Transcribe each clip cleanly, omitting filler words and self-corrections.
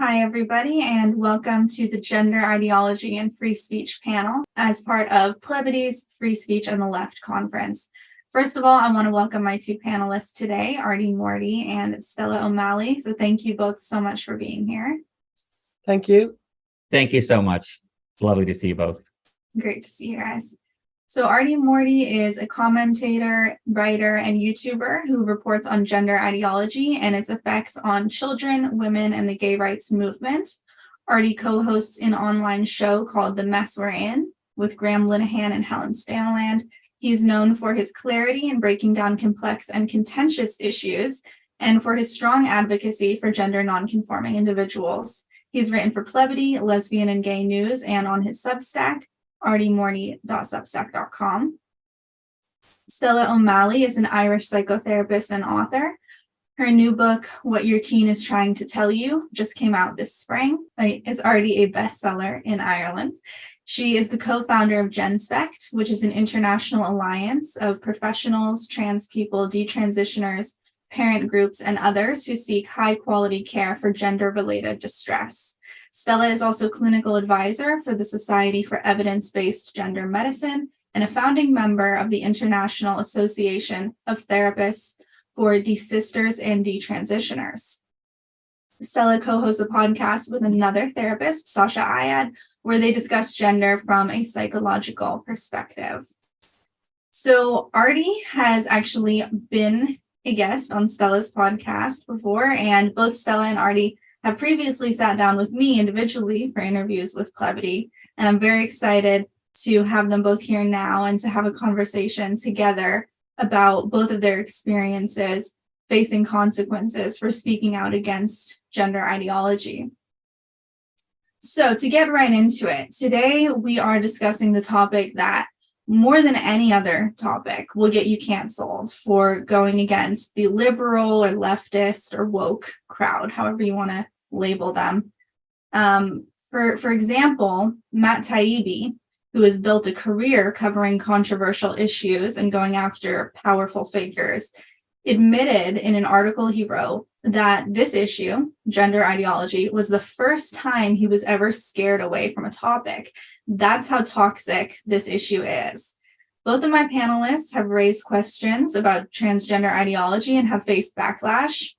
Hi, everybody, and welcome to the Gender Ideology and Free Speech panel as part of Plebity's Free Speech and the Left conference. First of all, I want to welcome my two panelists today, Artie Morty and Stella O'Malley. So thank you both so much for being here. Thank you. Thank you so much. Lovely to see you both. Great to see you guys. So Artie Morty is a commentator, writer, and YouTuber who reports on gender ideology and its effects on children, women, and the gay rights movement. Artie co-hosts an online show called The Mess We're In with Graham Linehan and Helen Staniland. He's known for his clarity in breaking down complex and contentious issues and for his strong advocacy for gender nonconforming individuals. He's written for Plebity, Lesbian and Gay News, and on his Substack, artiemorty.substack.com. Stella O'Malley is an Irish psychotherapist and author. Her new book, What Your Teen is Trying to Tell You, just came out this spring. It's already a bestseller in Ireland. She is the co-founder of GenSpect, which is an international alliance of professionals, trans people, detransitioners, parent groups, and others who seek high-quality care for gender-related distress. Stella is also clinical advisor for the Society for Evidence-Based Gender Medicine and a founding member of the International Association of Therapists for Desisters and Detransitioners. Stella co-hosts a podcast with another therapist, Sasha Ayad, where they discuss gender from a psychological perspective. So Artie has actually been a guest on Stella's podcast before, and both Stella and Artie have previously sat down with me individually for interviews with Plebity, and I'm very excited to have them both here now and to have a conversation together about both of their experiences facing consequences for speaking out against gender ideology. So to get right into it, today we are discussing the topic that more than any other topic will get you canceled for going against the liberal or leftist or woke crowd, however you want to label them. For example, Matt Taibbi, who has built a career covering controversial issues and going after powerful figures, admitted in an article he wrote that this issue, gender ideology, was the first time he was ever scared away from a topic. That's how toxic this issue is. Both of my panelists have raised questions about transgender ideology and have faced backlash.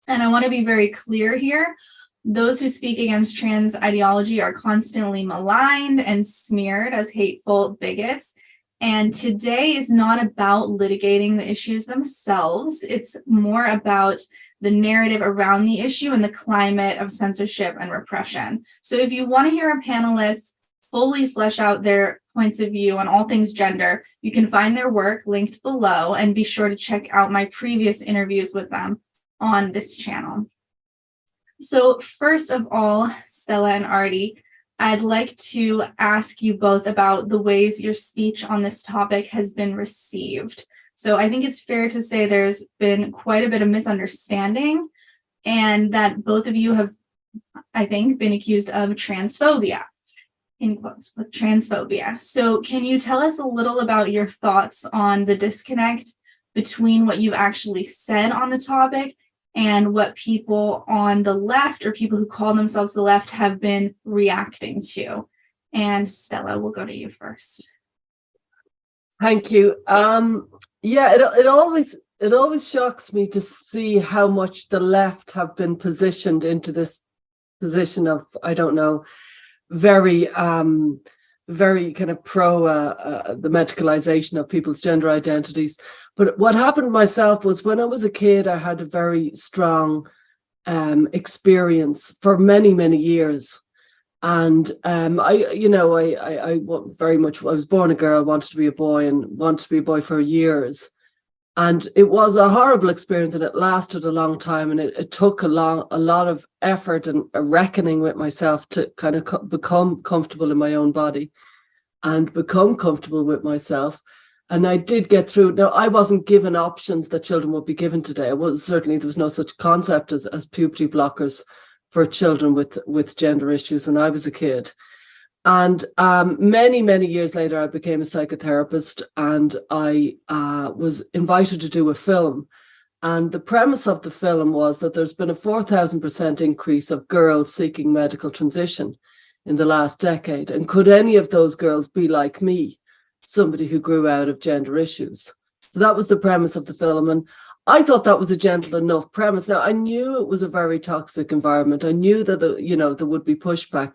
And I want to be very clear here. Those who speak against trans ideology are constantly maligned and smeared as hateful bigots. And today is not about litigating the issues themselves. It's more about the narrative around the issue and the climate of censorship and repression. So if you want to hear our panelists fully flesh out their points of view on all things gender, you can find their work linked below, and be sure to check out my previous interviews with them on this channel. So first of all, Stella and Artie, I'd like to ask you both about the ways your speech on this topic has been received. So I think it's fair to say there's been quite a bit of misunderstanding, and that both of you have, I think, been accused of transphobia, in quotes, with transphobia. So can you tell us a little about your thoughts on the disconnect between what you've actually said on the topic and what people on the left, or people who call themselves the left, have been reacting to? And Stella, we'll go to you first. Thank you. It always shocks me to see how much the left have been positioned into this position of, I don't know, very kind of pro the medicalization of people's gender identities. But what happened myself was, when I was a kid, I had a very strong experience for many, many years. And I was born a girl, wanted to be a boy, and wanted to be a boy for years. And it was a horrible experience, and it lasted a long time, and it took a lot of effort and a reckoning with myself to kind of become comfortable in my own body and become comfortable with myself. And I did get through. Now, I wasn't given options that children would be given today. There was no such concept as puberty blockers for children with gender issues when I was a kid. And many, many years later, I became a psychotherapist, and I was invited to do a film And the premise of the film was that there's been a 4,000% increase of girls seeking medical transition in the last decade. And could any of those girls be like me, somebody who grew out of gender issues? So that was the premise of the film. And I thought that was a gentle enough premise. Now, I knew it was a very toxic environment. I knew that, there would be pushback,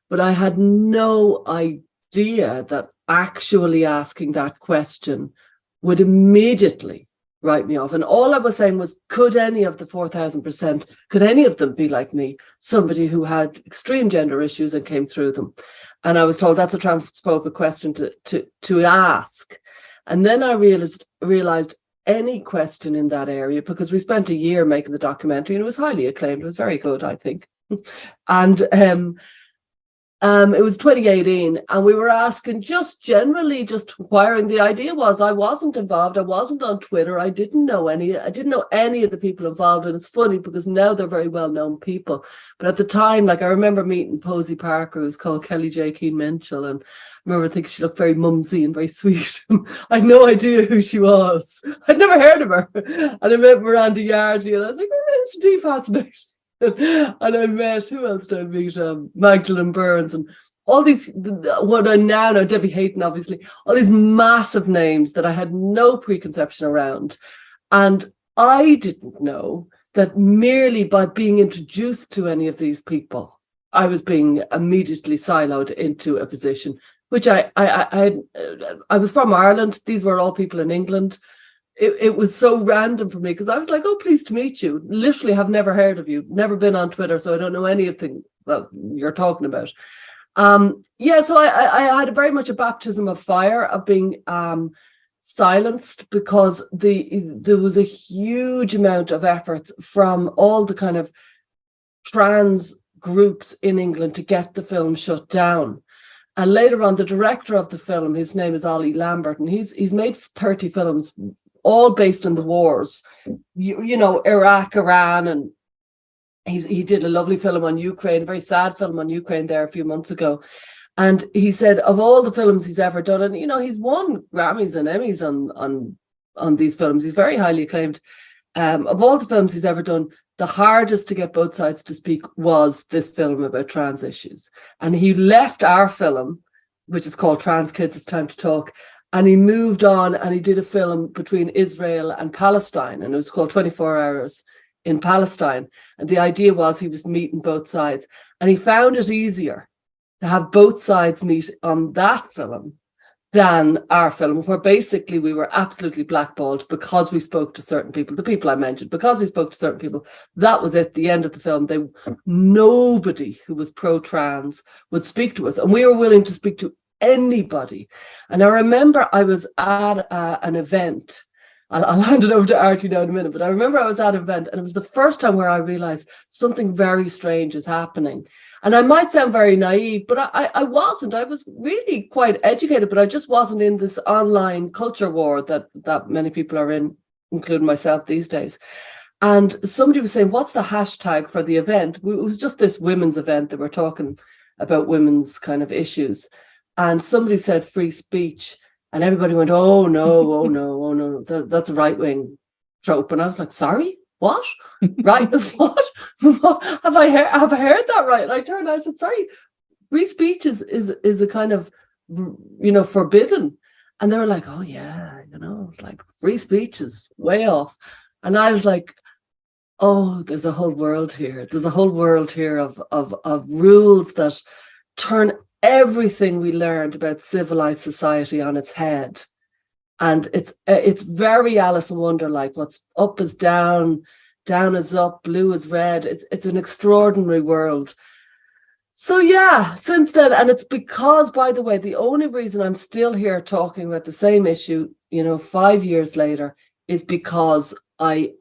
but I had no idea that actually asking that question would immediately write me off. And all I was saying was, could any of the 4,000%, could any of them be like me, somebody who had extreme gender issues and came through them? And I was told that's a transphobic question to ask. And then I realized any question in that area, because we spent a year making the documentary and it was highly acclaimed. It was very good, I think. And it was 2018, and we were asking just inquiring. The idea was I wasn't involved. I wasn't on Twitter. I didn't know any of the people involved. And it's funny because now they're very well-known people. But at the time, I remember meeting Posey Parker, who's called Kelly J. Keane Minchell, and I remember thinking she looked very mumsy and very sweet. I had no idea who she was. I'd never heard of her. And I met Miranda Yardley, and I was like, oh, it's indeed fascinating. And I met, who else did I meet? Magdalene Burns and all these, what I now know, Debbie Hayton, obviously, all these massive names that I had no preconception around. And I didn't know that merely by being introduced to any of these people, I was being immediately siloed into a position, which I was from Ireland. These were all people in England. It was so random for me because I was like, oh, pleased to meet you. Literally have never heard of you, never been on Twitter, so I don't know anything you're talking about. So I had very much a baptism of fire of being silenced, because there was a huge amount of efforts from all the kind of trans groups in England to get the film shut down. And later on, the director of the film, his name is Ollie Lambert, and he's made 30 films, all based on the wars, Iraq, Iran, and he did a lovely film on Ukraine, a very sad film on Ukraine there a few months ago. And he said of all the films he's ever done, and he's won Grammys and Emmys on these films, he's very highly acclaimed. Of all the films he's ever done, the hardest to get both sides to speak was this film about trans issues. And he left our film, which is called Trans Kids, It's Time to Talk, and he moved on and he did a film between Israel and Palestine, and it was called 24 Hours in Palestine. And the idea was he was meeting both sides, and he found it easier to have both sides meet on that film than our film, where basically we were absolutely blackballed because we spoke to certain people, the people I mentioned, because we spoke to certain people. That was at the end of the film. Nobody who was pro-trans would speak to us, and we were willing to speak to anybody. And I remember I was at an event. I'll hand it over to Archie now in a minute, but I remember I was at an event, and it was the first time where I realized something very strange is happening. And I might sound very naive, but I wasn't. I was really quite educated, but I just wasn't in this online culture war that many people are in, including myself these days. And somebody was saying, what's the hashtag for the event? It was just this women's event that we're talking about women's kind of issues. And somebody said free speech, and everybody went, oh no, that's a right-wing trope. And I was like, sorry, what? Right? What? Have I heard that right? And I turned and I said, sorry, free speech is a kind of, forbidden. And they were like, oh yeah, like free speech is way off. And I was like, oh, there's a whole world here. There's a whole world here of rules that turn everything we learned about civilized society on its head. And it's very Alice in Wonderland, what's up is down, down is up, blue is red. It's an extraordinary world. So yeah, since then, and it's because, by the way, the only reason I'm still here talking about the same issue, 5 years later, is because I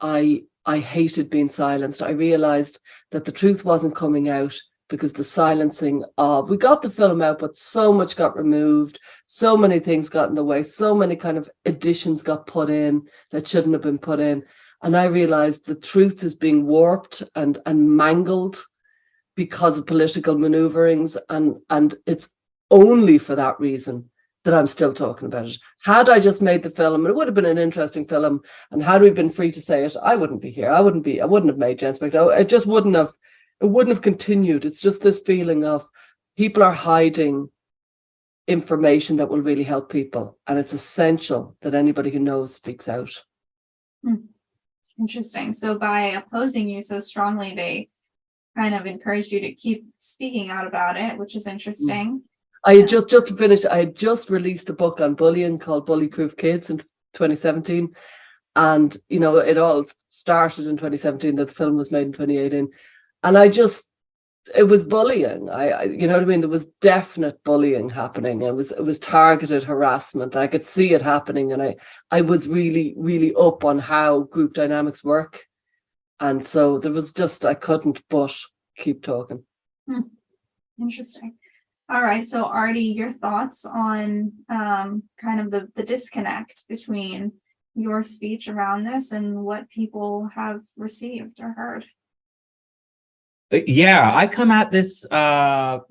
hated being silenced. I realized that the truth wasn't coming out because the silencing we got the film out, but so much got removed, so many things got in the way, so many kind of additions got put in that shouldn't have been put in. And I realized the truth is being warped and mangled because of political maneuverings. And it's only for that reason that I'm still talking about it. Had I just made the film, it would have been an interesting film, and had we been free to say it, I wouldn't be here. I wouldn't have made Jen Spector. It just wouldn't have continued. It's just this feeling of people are hiding information that will really help people, and it's essential that anybody who knows speaks out. Interesting. So by opposing you so strongly, they kind of encouraged you to keep speaking out about it, which is interesting. I had just to finish, I had just released a book on bullying called Bully Proof Kids in 2017. And, you know, it all started in 2017, that the film was made in 2018. And it was bullying. I you know what I mean? There was definite bullying happening. It was targeted harassment. I could see it happening. And I was really, really up on how group dynamics work. And so there was just, I couldn't but keep talking. Interesting. All right. So Artie, your thoughts on kind of the disconnect between your speech around this and what people have received or heard? I come at this as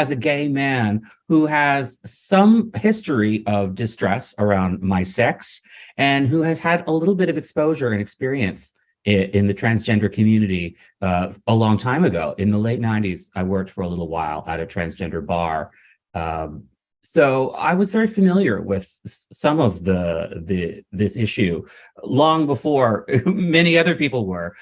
a gay man who has some history of distress around my sex and who has had a little bit of exposure and experience in the transgender community a long time ago. In the late 90s, I worked for a little while at a transgender bar. So I was very familiar with some of this issue long before many other people were.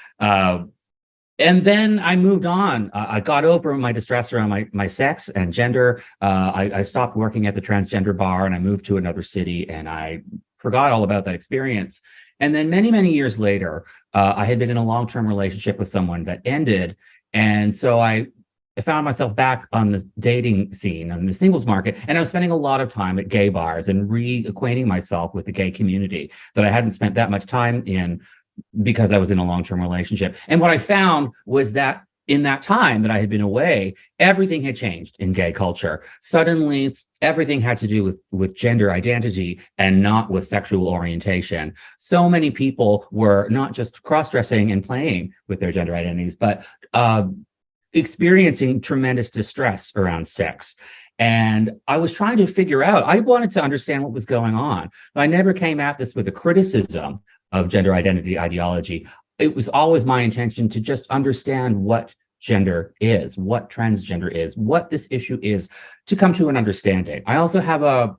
And then I moved on. I got over my distress around my sex and gender. I stopped working at the transgender bar and I moved to another city, and I forgot all about that experience. And then many, many years later, I had been in a long-term relationship with someone that ended. And so I found myself back on the dating scene, on the singles market, and I was spending a lot of time at gay bars and reacquainting myself with the gay community that I hadn't spent that much time in because I was in a long-term relationship. And what I found was that in that time that I had been away, everything had changed in gay culture. Suddenly, everything had to do with gender identity and not with sexual orientation. So many people were not just cross-dressing and playing with their gender identities, but experiencing tremendous distress around sex. And I was trying to figure out, I wanted to understand what was going on. I never came at this with a criticism of gender identity ideology. It was always my intention to just understand what gender is, what transgender is, what this issue is, to come to an understanding. I also have I've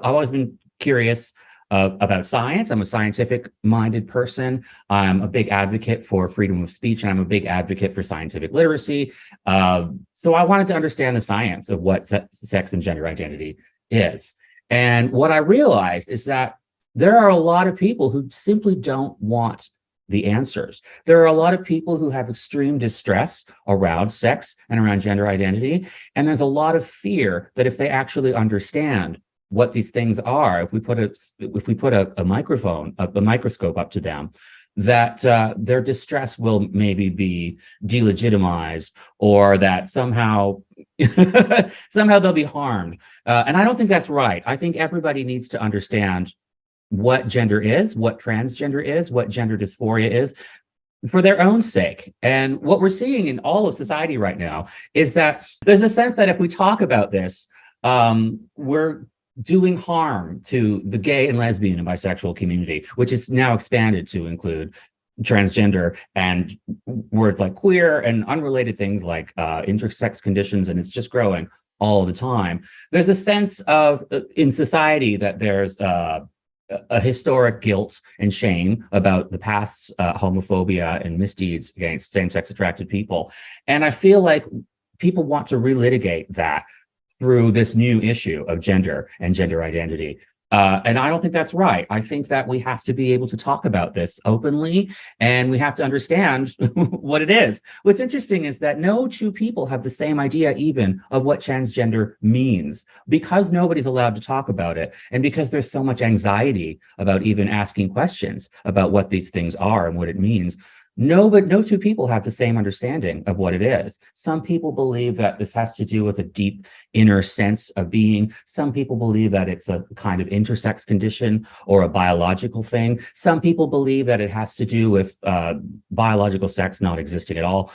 always been curious about science. I'm a scientific-minded person. I'm a big advocate for freedom of speech, and I'm a big advocate for scientific literacy. So I wanted to understand the science of what sex and gender identity is. And what I realized is that there are a lot of people who simply don't want the answers. There are a lot of people who have extreme distress around sex and around gender identity. And there's a lot of fear that if they actually understand what these things are, if we put a microscope up to them, that their distress will maybe be delegitimized, or that somehow they'll be harmed. And I don't think that's right. I think everybody needs to understand what gender is, what transgender is, what gender dysphoria is, for their own sake. And what we're seeing in all of society right now is that there's a sense that if we talk about this, we're doing harm to the gay and lesbian and bisexual community, which is now expanded to include transgender and words like queer and unrelated things like intersex conditions, and it's just growing all the time. There's a sense of in society that there's a historic guilt and shame about the past's homophobia and misdeeds against same-sex attracted people. And I feel like people want to relitigate that through this new issue of gender and gender identity. And I don't think that's right. I think that we have to be able to talk about this openly, and we have to understand what it is. What's interesting is that no two people have the same idea even of what transgender means, because nobody's allowed to talk about it, and because there's so much anxiety about even asking questions about what these things are and what it means. No two people have the same understanding of what it is. Some people believe that this has to do with a deep inner sense of being. Some people believe that it's a kind of intersex condition or a biological thing. Some people believe that it has to do with biological sex not existing at all.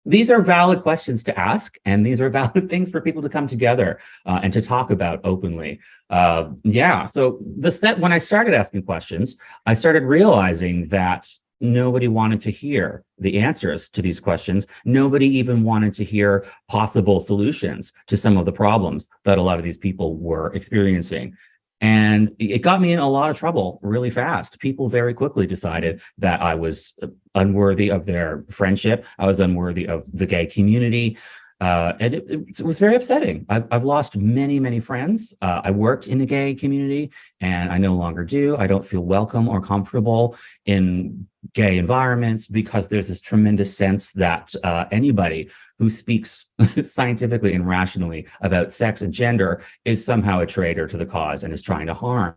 these are valid questions to ask, and these are valid things for people to come together and to talk about openly. So when I started asking questions, I started realizing that nobody wanted to hear the answers to these questions. Nobody even wanted to hear possible solutions to some of the problems that a lot of these people were experiencing. And it got me in a lot of trouble really fast. People very quickly decided that I was unworthy of their friendship. I was unworthy of the gay community. And it was very upsetting. I've lost many, many friends. I worked in the gay community and I no longer do. I don't feel welcome or comfortable in gay environments because there's this tremendous sense that anybody who speaks scientifically and rationally about sex and gender is somehow a traitor to the cause and is trying to harm.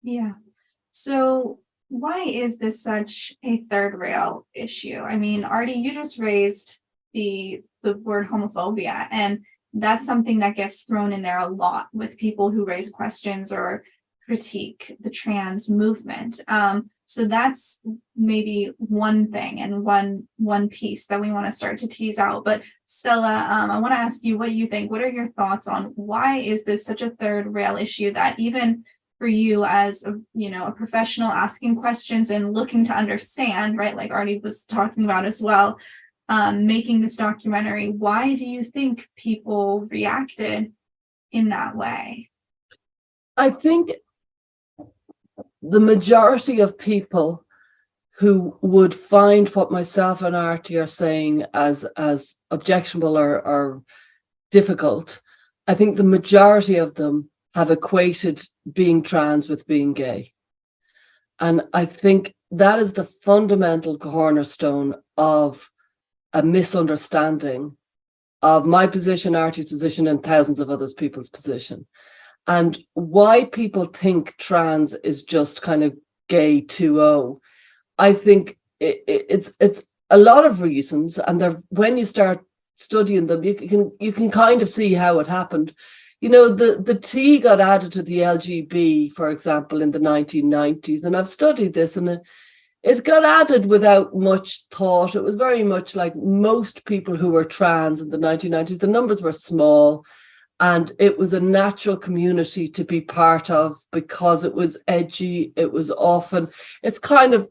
Yeah. So why is this such a third rail issue? I mean, Artie, you just raised the word homophobia, and that's something that gets thrown in there a lot with people who raise questions or critique the trans movement. So that's maybe one thing and one piece that we want to start to tease out. But Stella, I want to ask you, what do you think? What are your thoughts on why is this such a third rail issue that even for you as a professional asking questions and looking to understand, right? Like Artie was talking about as well, making this documentary, why do you think people reacted in that way? I think the majority of people who would find what myself and Artie are saying as objectionable or difficult, I think the majority of them have equated being trans with being gay. And I think that is the fundamental cornerstone of a misunderstanding of my position, Artie's position, and thousands of other people's position. And why people think trans is just kind of gay 2.0, I think it's a lot of reasons. And when you start studying them, you can kind of see how it happened. The T got added to the LGB, for example, in the 1990s. And I've studied this, and it got added without much thought. It was very much like most people who were trans in the 1990s. The numbers were small. And it was a natural community to be part of because it was edgy. It was often, it's kind of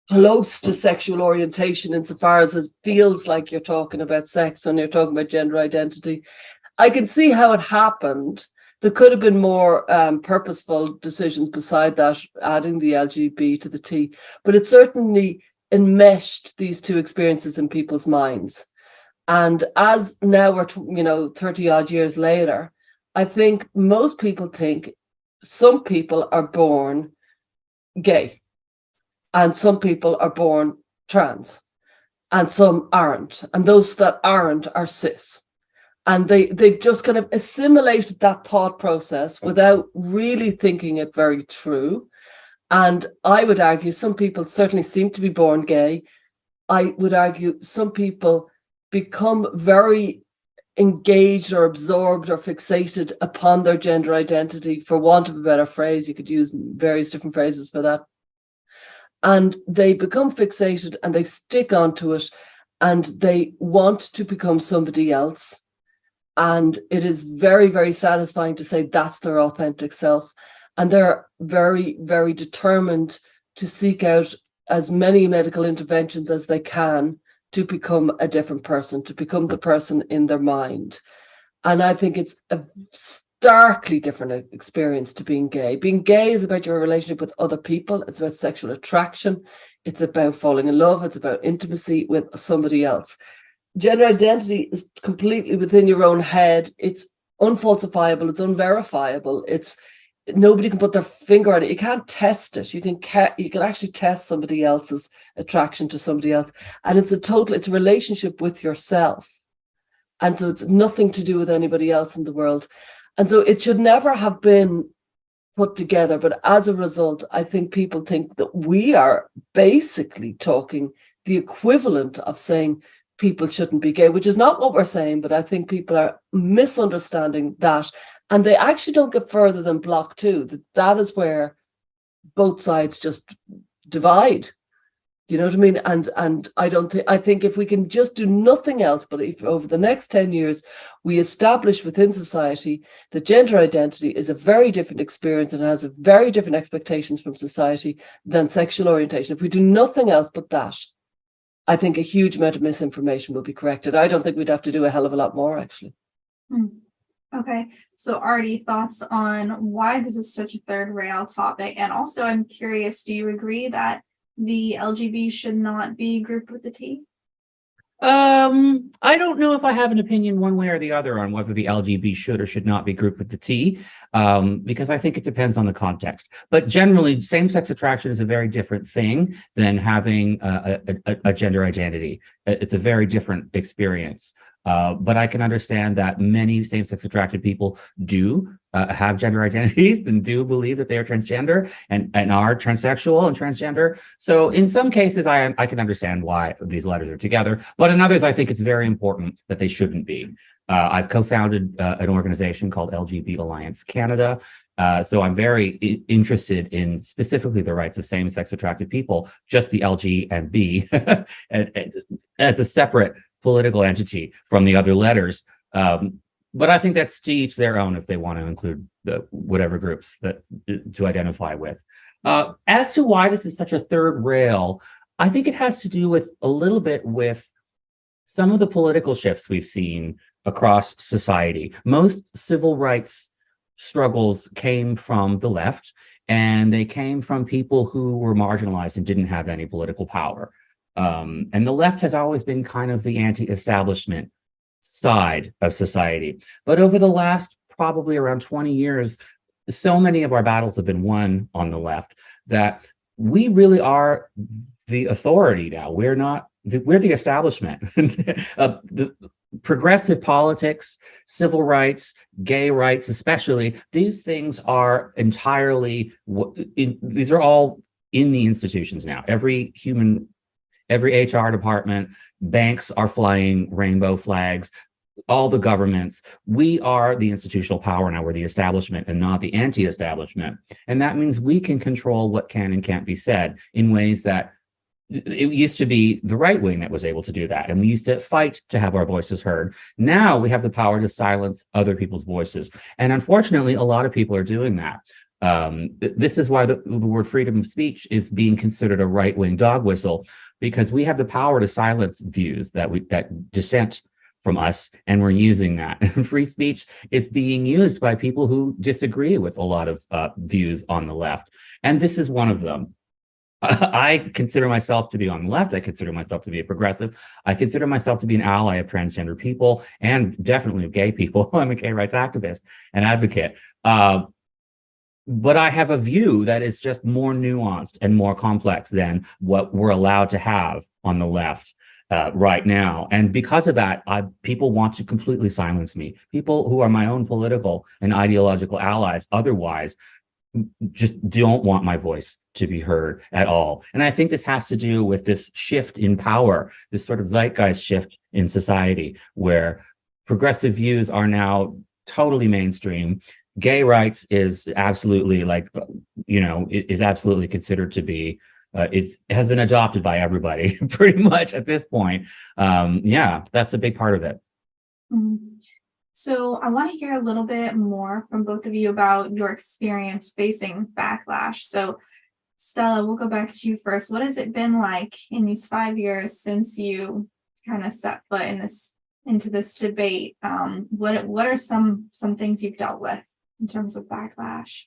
close to sexual orientation insofar as it feels like you're talking about sex and you're talking about gender identity. I can see how it happened. There could have been more purposeful decisions beside that, adding the LGB to the T, but it certainly enmeshed these two experiences in people's minds. And as now we're 30 odd years later, I think most people think some people are born gay and some people are born trans and some aren't. And those that aren't are cis. And they've just kind of assimilated that thought process without really thinking it very through. And I would argue some people certainly seem to be born gay. I would argue some people become very engaged or absorbed or fixated upon their gender identity, for want of a better phrase. You could use various different phrases for that. And they become fixated and they stick onto it and they want to become somebody else. And it is very, very satisfying to say that's their authentic self. And they're very, very determined to seek out as many medical interventions as they can to become a different person, to become the person in their mind. And I think it's a starkly different experience to being gay. Being gay is about your relationship with other people. It's about sexual attraction. It's about falling in love. It's about intimacy with somebody else. Gender identity is completely within your own head. It's unfalsifiable. It's unverifiable. Nobody can put their finger on it. You can't test it. You can actually test somebody else's attraction to somebody else. And it's a relationship with yourself. And so it's nothing to do with anybody else in the world. And so it should never have been put together. But as a result, I think people think that we are basically talking the equivalent of saying people shouldn't be gay, which is not what we're saying. But I think people are misunderstanding that. And they actually don't get further than block 2. That is where both sides just divide. You know what I mean? And I think if we can just do nothing else, but if over the next 10 years, we establish within society that gender identity is a very different experience and has a very different expectations from society than sexual orientation. If we do nothing else but that, I think a huge amount of misinformation will be corrected. I don't think we'd have to do a hell of a lot more, actually. Okay, so Artie, thoughts on why this is such a third rail topic? And also, I'm curious, do you agree that the LGB should not be grouped with the T? I don't know if I have an opinion one way or the other on whether the LGB should or should not be grouped with the T, because I think it depends on the context. But generally, same-sex attraction is a very different thing than having a gender identity. It's a very different experience. But I can understand that many same-sex attracted people do have gender identities and do believe that they are transgender and are transsexual and transgender. So in some cases, I can understand why these letters are together. But in others, I think it's very important that they shouldn't be. I've co-founded an organization called LGBT Alliance Canada. So I'm very interested in specifically the rights of same-sex attracted people, just the LG and B as a separate political entity from the other letters. But I think that's to each their own if they want to include whatever groups that to identify with. As to why this is such a third rail, I think it has to do with a little bit with some of the political shifts we've seen across society. Most civil rights struggles came from the left, and they came from people who were marginalized and didn't have any political power. And the left has always been kind of the anti-establishment side of society. But over the last probably around 20 years, so many of our battles have been won on the left that we really are the authority now. We're the establishment. The progressive politics, civil rights, gay rights, especially, these things are entirely, these are all in the institutions now. Every HR department, banks are flying rainbow flags, all the governments. We are the institutional power now. We're the establishment and not the anti-establishment. And that means we can control what can and can't be said in ways that it used to be the right wing that was able to do that. And we used to fight to have our voices heard. Now we have the power to silence other people's voices. And unfortunately, a lot of people are doing that. This is why the word freedom of speech is being considered a right-wing dog whistle, because we have the power to silence views that dissent from us, and we're using that. Free speech is being used by people who disagree with a lot of views on the left, and this is one of them. I consider myself to be on the left. I consider myself to be a progressive. I consider myself to be an ally of transgender people and definitely of gay people. I'm a gay rights activist and advocate. But I have a view that is just more nuanced and more complex than what we're allowed to have on the left right now. And because of that, people want to completely silence me. People who are my own political and ideological allies otherwise just don't want my voice to be heard at all. And I think this has to do with this shift in power, this sort of zeitgeist shift in society, where progressive views are now totally mainstream. Gay rights is absolutely is absolutely considered to be has been adopted by everybody pretty much at this point. That's a big part of it. So I want to hear a little bit more from both of you about your experience facing backlash. So Stella, we'll go back to you first. What has it been like in these 5 years since you kind of set foot into this debate? What are some things you've dealt with in terms of backlash?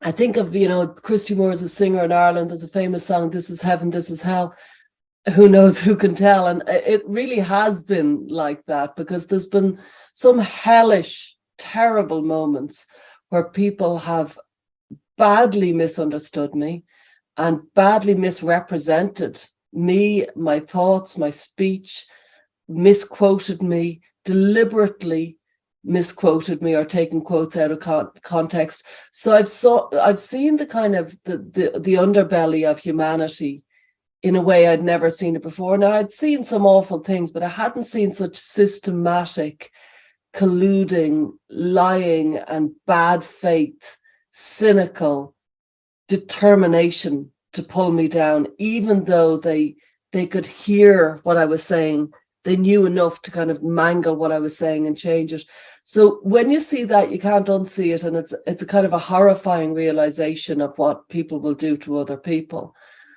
I think of, Christy Moore is a singer in Ireland. There's a famous song, "This is Heaven, This is Hell." Who knows, who can tell? And it really has been like that, because there's been some hellish, terrible moments where people have badly misunderstood me and badly misrepresented me, my thoughts, my speech, misquoted me, deliberately misquoted me or taken quotes out of context. So I've seen the kind of the underbelly of humanity in a way I'd never seen it before. Now, I'd seen some awful things, but I hadn't seen such systematic colluding, lying, and bad faith, cynical determination to pull me down, even though they could hear what I was saying. They knew enough to kind of mangle what I was saying and change it. So when you see that, you can't unsee it, and it's a kind of a horrifying realization of what people will do to other people.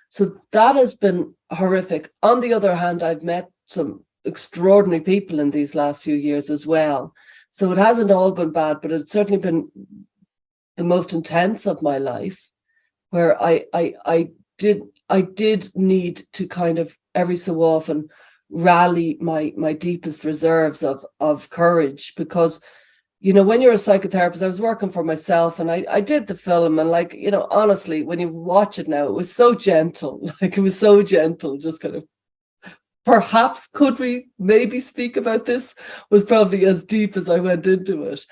So that has been horrific. On the other hand, I've met some extraordinary people in these last few years as well. So it hasn't all been bad, but it's certainly been the most intense of my life, where I did need to kind of every so often rally my deepest reserves of courage, because when you're a psychotherapist, I was working for myself, and I did the film, and like, honestly, when you watch it now, it was so gentle. Like, it was so gentle, just kind of, perhaps could we maybe speak about this, was probably as deep as I went into it.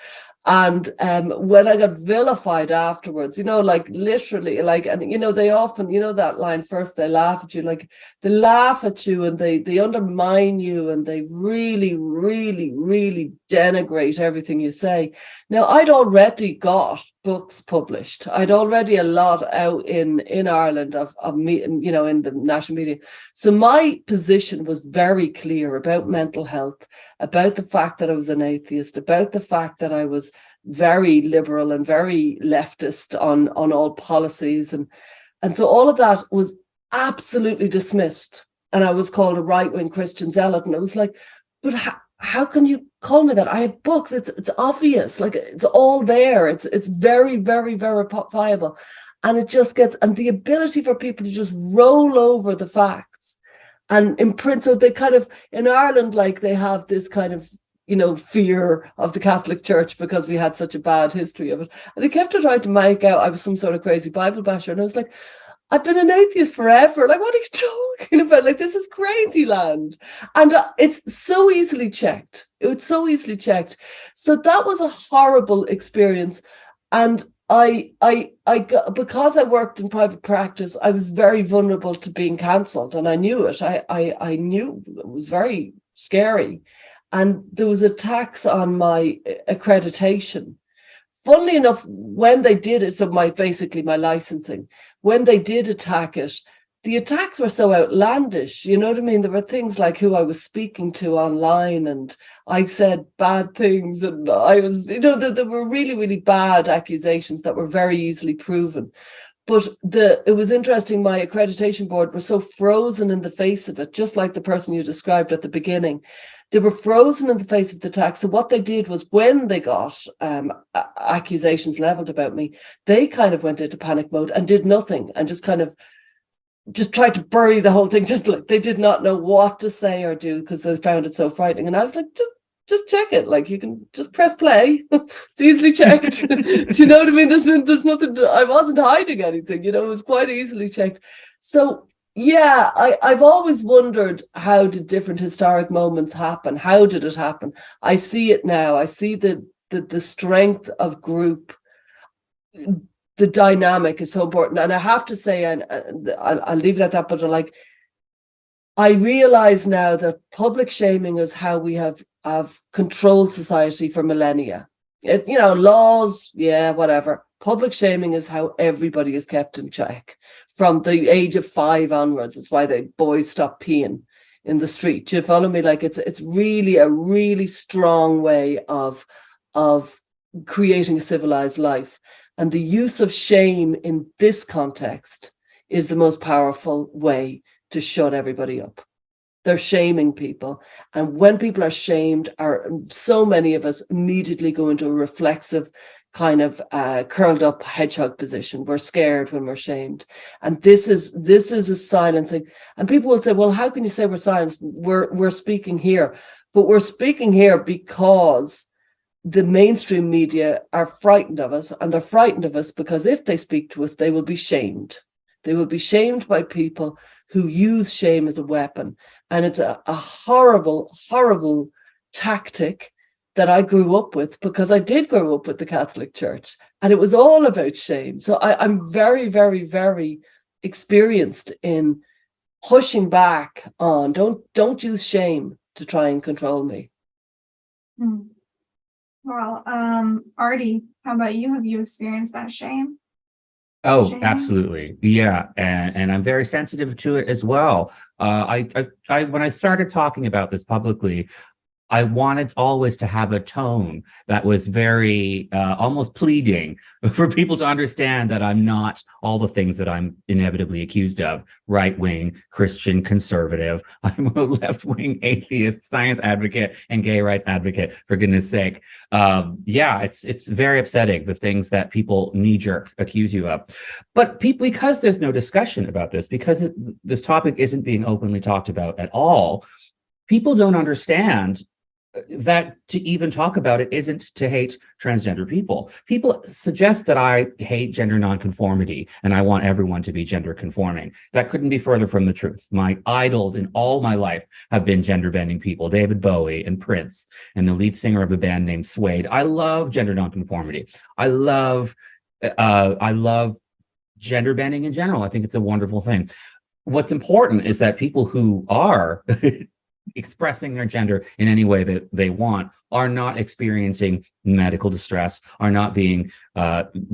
And when I got vilified afterwards, like literally, like, and they often, that line, first they laugh at you, like they laugh at you and they undermine you, and they really, really, really denigrate everything you say. Now, I'd already got books published. I'd already a lot out in Ireland of me, in the national media. So my position was very clear about mental health, about the fact that I was an atheist, about the fact that I was very liberal and very leftist on all policies. And so all of that was absolutely dismissed. And I was called a right-wing Christian zealot. And I was like, but how can you call me that? I have books. It's obvious. Like, it's all there. It's very, very verifiable. And it just gets, and the ability for people to just roll over the facts and imprint. So they kind of, in Ireland, like, they have this kind of, fear of the Catholic Church because we had such a bad history of it. And they kept on trying to make out I was some sort of crazy Bible basher. And I was like, I've been an atheist forever. Like, what are you talking about? Like, this is crazy land. And it's so easily checked. It's so easily checked. So that was a horrible experience. And I got, because I worked in private practice, I was very vulnerable to being cancelled, and I knew it. I knew it was very scary. And there was a tax on my accreditation. Funnily enough, when they did it, so basically my licensing, when they did attack it, the attacks were so outlandish. You know what I mean? There were things like who I was speaking to online, and I said bad things, and I was, there were really, really bad accusations that were very easily proven. But it was interesting, my accreditation board were so frozen in the face of it, just like the person you described at the beginning. They were frozen in the face of the tax. So what they did was, when they got accusations leveled about me, they kind of went into panic mode and did nothing, and just tried to bury the whole thing. Just like, they did not know what to say or do because they found it so frightening. And I was like, just check it. Like, you can just press play. It's easily checked. Do you know what I mean? There's nothing. I wasn't hiding anything. It was quite easily checked. So yeah, I've always wondered, how did different historic moments happen? How did it happen? I see it now. I see the strength of group. The dynamic is so important. And I have to say, and I'll leave it at that, but like, I realize now that public shaming is how we have controlled society for millennia. Laws, yeah, whatever. Public shaming is how everybody is kept in check from the age of 5 onwards. It's why the boys stop peeing in the street. Do you follow me? Like, it's really a really strong way of creating a civilized life. And the use of shame in this context is the most powerful way to shut everybody up. They're shaming people. And when people are shamed, so many of us immediately go into a reflexive kind of curled up hedgehog position. We're scared when we're shamed. And this is a silencing. And people will say, well, how can you say we're silenced? We're speaking here. But we're speaking here because the mainstream media are frightened of us, and they're frightened of us because if they speak to us, they will be shamed. They will be shamed by people who use shame as a weapon. And it's a horrible, horrible tactic that I grew up with, because I did grow up with the Catholic Church, and it was all about shame. So I'm very, very, very experienced in pushing back on, don't use shame to try and control me. Well, Artie, how about you? Have you experienced that shame? Oh, Shane? absolutely. Yeah. And I'm very sensitive to it as well. When I started talking about this publicly, I wanted always to have a tone that was very almost pleading for people to understand that I'm not all the things that I'm inevitably accused of: right wing, Christian, conservative. I'm a left wing atheist, science advocate, and gay rights advocate, for goodness sake. Yeah, it's very upsetting, the things that people knee jerk accuse you of. But people, because there's no discussion about this, because this topic isn't being openly talked about at all, people don't understand that to even talk about it isn't to hate transgender people. People suggest that I hate gender nonconformity and I want everyone to be gender conforming. That couldn't be further from the truth. My idols in all my life have been gender bending people: David Bowie and Prince and the lead singer of a band named Suede. I love gender nonconformity. I love gender bending in general. I think it's a wonderful thing. What's important is that people who are expressing their gender in any way that they want are not experiencing medical distress, are not being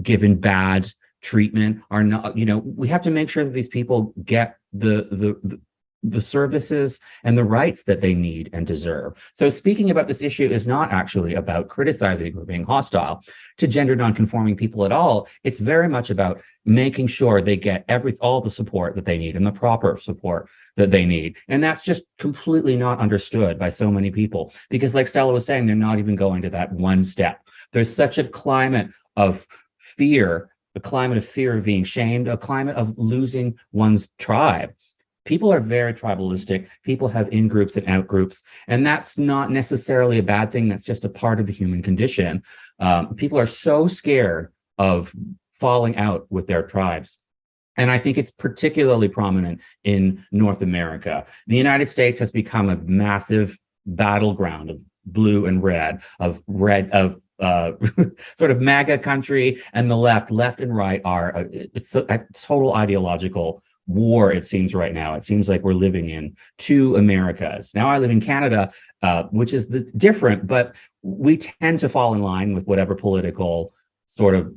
given bad treatment, are not, we have to make sure that these people get the services and the rights that they need and deserve. So speaking about this issue is not actually about criticizing or being hostile to gender nonconforming people at all. It's very much about making sure they get all the support that they need and the proper support that they need. And that's just completely not understood by so many people, because like Stella was saying, they're not even going to that one step. There's such a climate of fear, a climate of fear of being shamed, a climate of losing one's tribe. People are very tribalistic. People have in-groups and out-groups, and that's not necessarily a bad thing. That's just a part of the human condition. People are so scared of falling out with their tribes. And I think it's particularly prominent in North America. The United States has become a massive battleground of blue and red, of sort of MAGA country, and the left and right are a total ideological war, it seems right now. It seems like we're living in two Americas. Now I live in Canada, which is different, but we tend to fall in line with whatever political sort of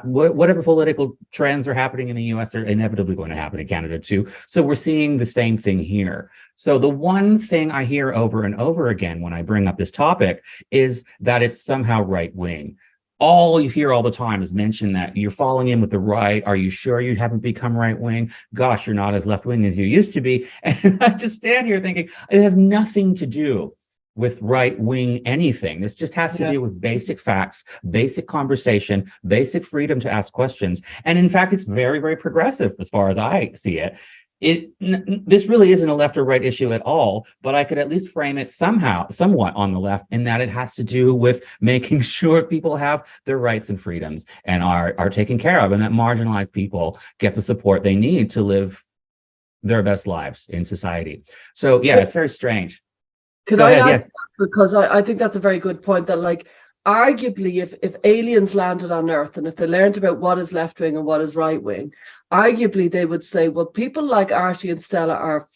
whatever political trends are happening in the US are inevitably going to happen in Canada too. So we're seeing the same thing here. So the one thing I hear over and over again when I bring up this topic is that it's somehow right wing. All you hear all the time is mention that you're falling in with the right. Are you sure you haven't become right wing? Gosh, you're not as left wing as you used to be. And I just stand here thinking it has nothing to do with right wing anything. This just has to do with basic facts, basic conversation, basic freedom to ask questions. And in fact, it's very, very progressive as far as I see it. This really isn't a left or right issue at all, but I could at least frame it somewhat on the left, in that it has to do with making sure people have their rights and freedoms and are taken care of, and that marginalized people get the support they need to live their best lives in society. So yeah, it's very strange. Could I add to that? Because I think that's a very good point, that like arguably if aliens landed on Earth and if they learned about what is left wing and what is right wing, arguably they would say, well, people like Archie and Stella are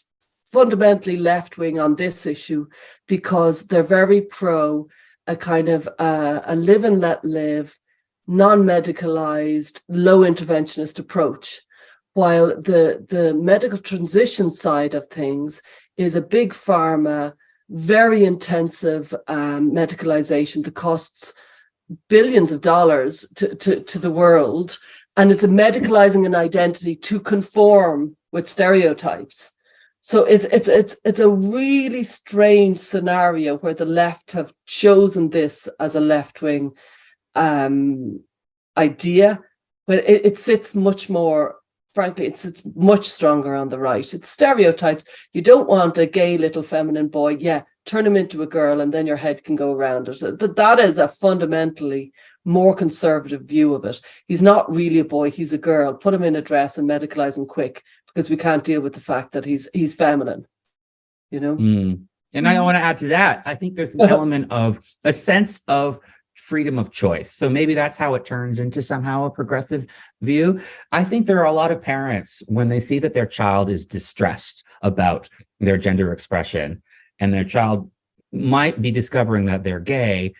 fundamentally left wing on this issue because they're very pro a kind of a live and let live, non-medicalized, low interventionist approach, while the medical transition side of things is a big pharma, very intensive medicalization that costs billions of dollars to the world, and it's a medicalizing an identity to conform with stereotypes. So it's a really strange scenario where the left have chosen this as a left-wing idea, but it sits much more, frankly, it's much stronger on the right. It's stereotypes. You don't want a gay little feminine boy. Yeah, turn him into a girl and then your head can go around it. That is a fundamentally more conservative view of it. He's not really a boy, he's a girl. Put him in a dress and medicalize him quick because we can't deal with the fact that he's feminine, you know? And I want to add to that. I think there's an element of a sense of freedom of choice. So maybe that's how it turns into somehow a progressive view. I think there are a lot of parents, when they see that their child is distressed about their gender expression and their child might be discovering that they're gay,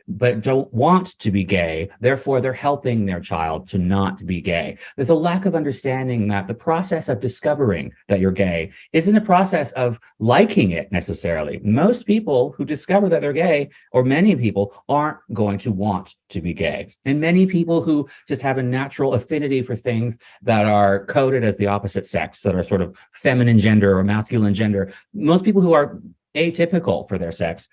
but don't want to be gay. Therefore, they're helping their child to not be gay. There's a lack of understanding that the process of discovering that you're gay isn't a process of liking it necessarily. Most people who discover that they're gay, or many people, aren't going to want to be gay. And many people who just have a natural affinity for things that are coded as the opposite sex, that are sort of feminine gender or masculine gender, most people who are atypical for their sex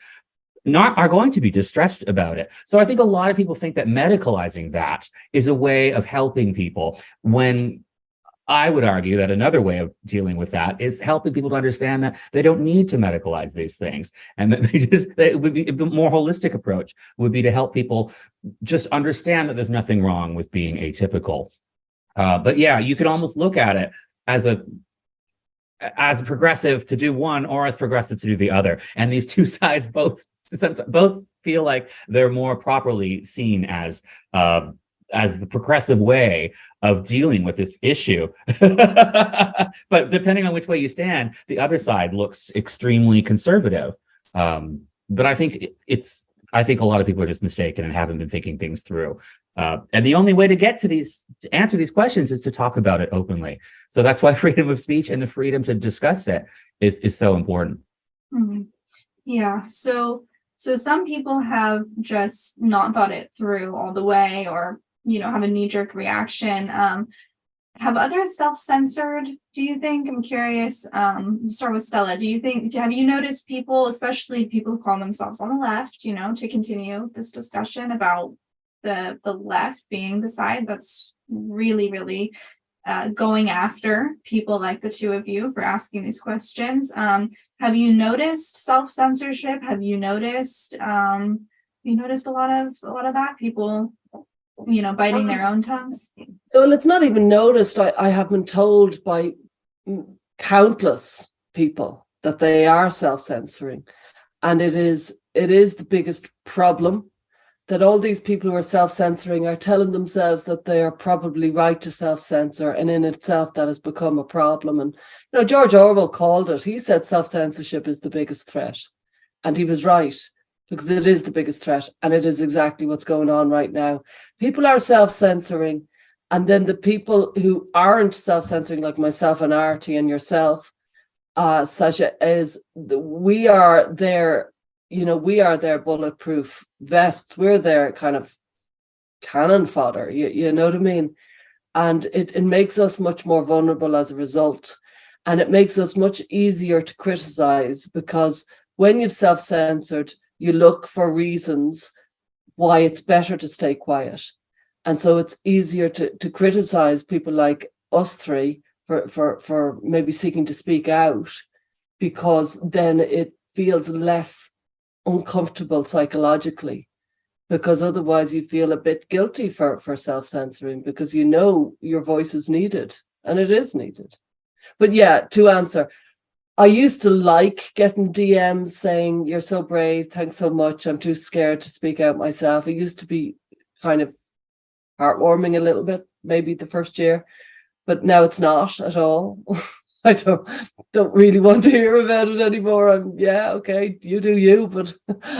are going to be distressed about it. So I think a lot of people think that medicalizing that is a way of helping people, when I would argue that another way of dealing with that is helping people to understand that they don't need to medicalize these things, and that it would be a more holistic approach would be to help people just understand that there's nothing wrong with being atypical. But yeah, you could almost look at it as a progressive to do one, or as progressive to do the other, and these two sides both feel like they're more properly seen as the progressive way of dealing with this issue. But depending on which way you stand, the other side looks extremely conservative. But I think a lot of people are just mistaken and haven't been thinking things through. And the only way to answer these questions is to talk about it openly. So that's why freedom of speech and the freedom to discuss it is so important. Mm-hmm. Yeah. So some people have just not thought it through all the way, or, have a knee-jerk reaction. Have others self-censored, do you think? I'm curious. Let's start with Stella. Have you noticed people, especially people who call themselves on the left, to continue this discussion about the left being the side that's really, really going after people like the two of you for asking these questions? Have you noticed self-censorship? Have you noticed a lot of that, people biting their own tongues? Well, it's not even noticed. I have been told by countless people that they are self-censoring, and it is the biggest problem, that all these people who are self-censoring are telling themselves that they are probably right to self-censor, and in itself that has become a problem. And George Orwell called it. He said self-censorship is the biggest threat, and he was right, because it is the biggest threat, and it is exactly what's going on right now. People are self-censoring, and then the people who aren't self-censoring, like myself and Artie and yourself, Sasha, we are their bulletproof vests. We're their kind of cannon fodder, you know what I mean? And it makes us much more vulnerable as a result. And it makes us much easier to criticize, because when you've self-censored, you look for reasons why it's better to stay quiet. And so it's easier to criticize people like us three for maybe seeking to speak out, because then it feels less uncomfortable psychologically, because otherwise you feel a bit guilty for self-censoring, because your voice is needed, and it is needed. But yeah, to answer, I used to like getting DMs saying, "You're so brave, thanks so much, I'm too scared to speak out myself." It used to be kind of heartwarming a little bit, maybe the first year, but now it's not at all. I don't really want to hear about it anymore. Okay, you do you, but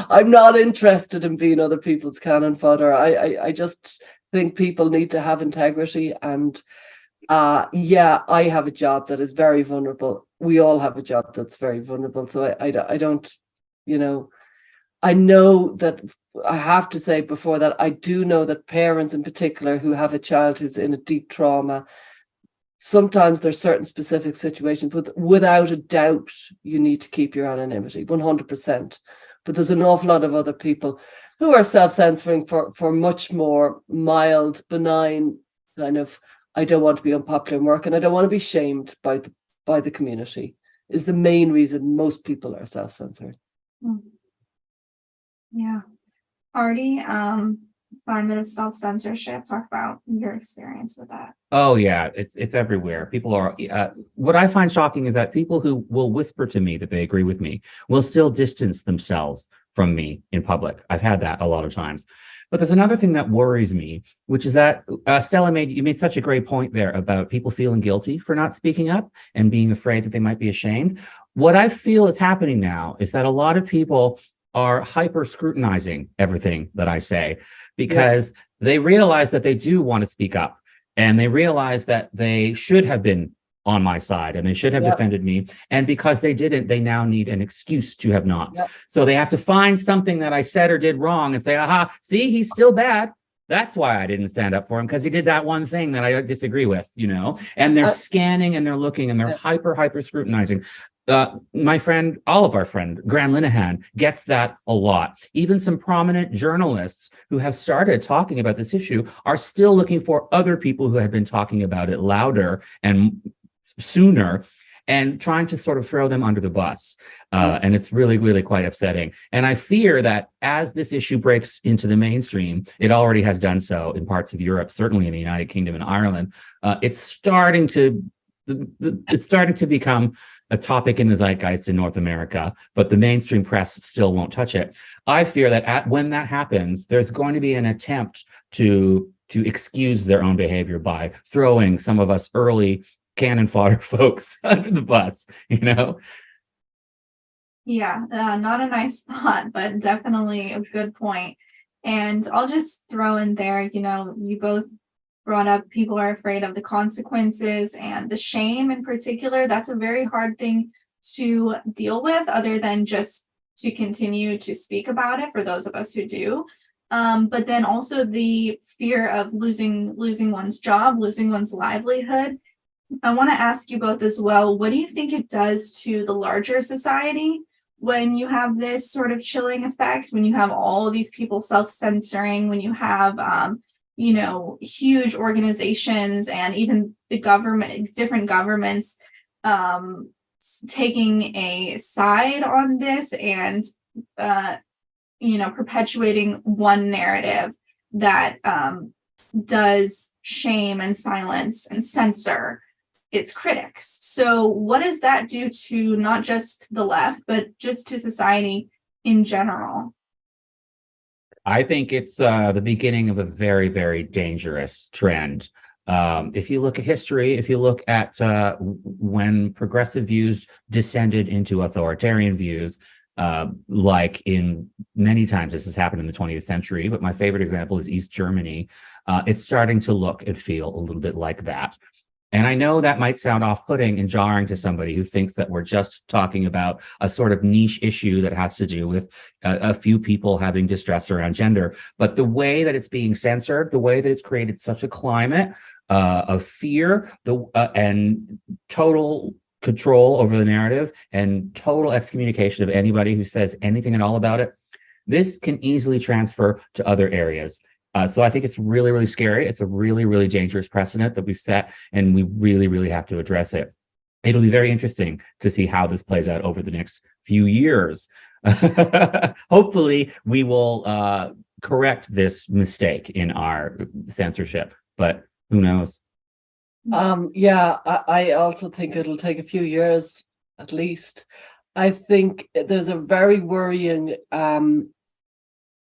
I'm not interested in being other people's cannon fodder. I just think people need to have integrity, and I have a job that is very vulnerable. We all have a job that's very vulnerable. So I don't, I know that I have to say before that, I do know that parents in particular who have a child who's in a deep trauma, sometimes there's certain specific situations, but without a doubt, you need to keep your anonymity, 100%. But there's an awful lot of other people who are self-censoring for much more mild, benign kind of, I don't want to be unpopular in work, and I don't want to be shamed by the community, is the main reason most people are self-censoring. Yeah. Artie, climate of self-censorship, talk about your experience with that. Oh yeah, it's everywhere. People are what I find shocking is that people who will whisper to me that they agree with me will still distance themselves from me in public. I've had that a lot of times. But there's another thing that worries me, which is that Stella, you made such a great point there about people feeling guilty for not speaking up and being afraid that they might be ashamed. What I feel is happening now is that a lot of people are hyper scrutinizing everything that I say because they realize that they do want to speak up, and they realize that they should have been on my side and they should have defended me. And because they didn't, they now need an excuse to have not. So they have to find something that I said or did wrong and say, aha, see, he's still bad. That's why I didn't stand up for him, because he did that one thing that I disagree with, and they're scanning and they're looking and they're hyper scrutinizing. My friend, Oliver, friend, Graham Linehan, gets that a lot. Even some prominent journalists who have started talking about this issue are still looking for other people who have been talking about it louder and sooner, and trying to sort of throw them under the bus. And it's really, really quite upsetting. And I fear that as this issue breaks into the mainstream, it already has done so in parts of Europe, certainly in the United Kingdom and Ireland. It's starting to become a topic in the zeitgeist in North America, but the mainstream press still won't touch it. I fear that when that happens, there's going to be an attempt to excuse their own behavior by throwing some of us early cannon fodder folks under the bus, Yeah, not a nice thought, but definitely a good point. And I'll just throw in there, you both brought up people are afraid of the consequences and the shame in particular. That's a very hard thing to deal with, other than just to continue to speak about it for those of us who do. But then also the fear of losing one's job, losing one's livelihood. I want to ask you both as well, what do you think it does to the larger society when you have this sort of chilling effect, when you have all these people self-censoring, when you have huge organizations and even the government, different governments taking a side on this and perpetuating one narrative that does shame and silence and censor its critics. So what does that do to not just the left, but just to society in general? I think it's the beginning of a very, very dangerous trend. If you look at history, if you look at when progressive views descended into authoritarian views, like in many times this has happened in the 20th century, but my favorite example is East Germany. It's starting to look and feel a little bit like that. And I know that might sound off-putting and jarring to somebody who thinks that we're just talking about a sort of niche issue that has to do with a few people having distress around gender. But the way that it's being censored, the way that it's created such a climate of fear and total control over the narrative and total excommunication of anybody who says anything at all about it, this can easily transfer to other areas. So I think it's really, really scary. It's a really, really dangerous precedent that we've set, and we really, really have to address it. It'll be very interesting to see how this plays out over the next few years. Hopefully, we will correct this mistake in our censorship, but who knows? I also think it'll take a few years at least. I think there's a very worrying